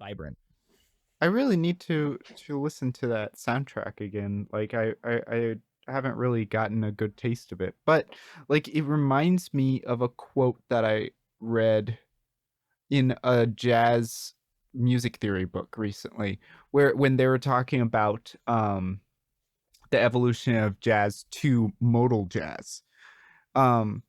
vibrant. I really need to listen to that soundtrack again. Like I haven't really gotten a good taste of it. But like it reminds me of a quote that I read in a jazz music theory book recently where when they were talking about the evolution of jazz to modal jazz. Um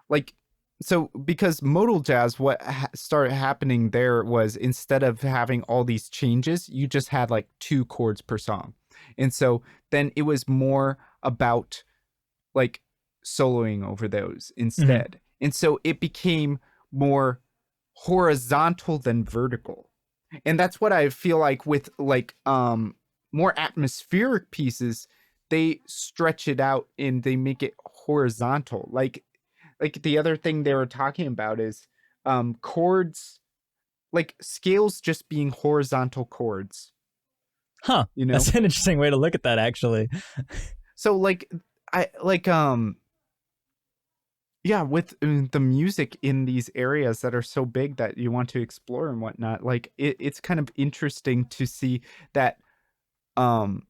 like so because modal jazz what started happening there was instead of having all these changes you just had like two chords per song, and so then it was more about like soloing over those Hmm. instead, and so it became more horizontal than vertical. And that's what I feel like with like more atmospheric pieces, they stretch it out and they make it horizontal. Like the other thing they were talking about is chords, like scales just being horizontal chords, Huh. you know? That's an interesting way to look at that, actually. So like I like yeah, with the music in these areas that are so big that you want to explore and whatnot, like it's kind of interesting to see that um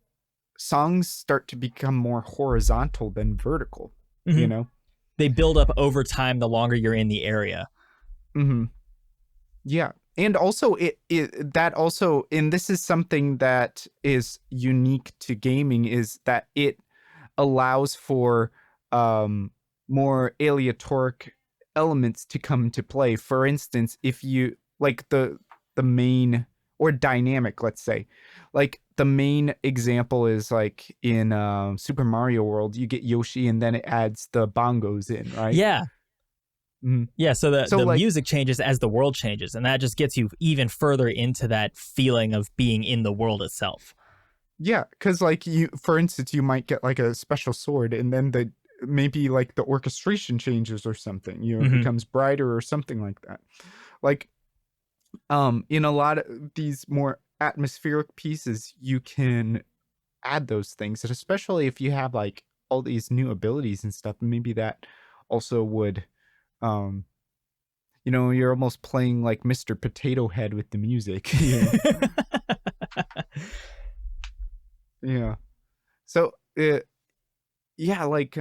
songs start to become more horizontal than vertical, you Hmm. know? They build up over time the longer you're in the area. Hmm. Yeah. And also it that also, and this is something that is unique to gaming, is that it allows for um more aleatoric elements to come into play. For instance, if you like the main or dynamic, let's say, like the main example is like in Super Mario World, you get Yoshi and then it adds the bongos in, right? Yeah. Mhm. Yeah, so the So the like music changes as the world changes, and that just gets you even further into that feeling of being in the world itself. yeah, because like you, for instance, you might get like a special sword, and then the maybe like the orchestration changes or something. You know, it Hmm. becomes brighter or something like that. Like in a lot of these more atmospheric pieces, you can add those things, and especially if you have like all these new abilities and stuff. Maybe that also would um you're almost playing like Mr. Potato Head with the music. Yeah. So yeah, like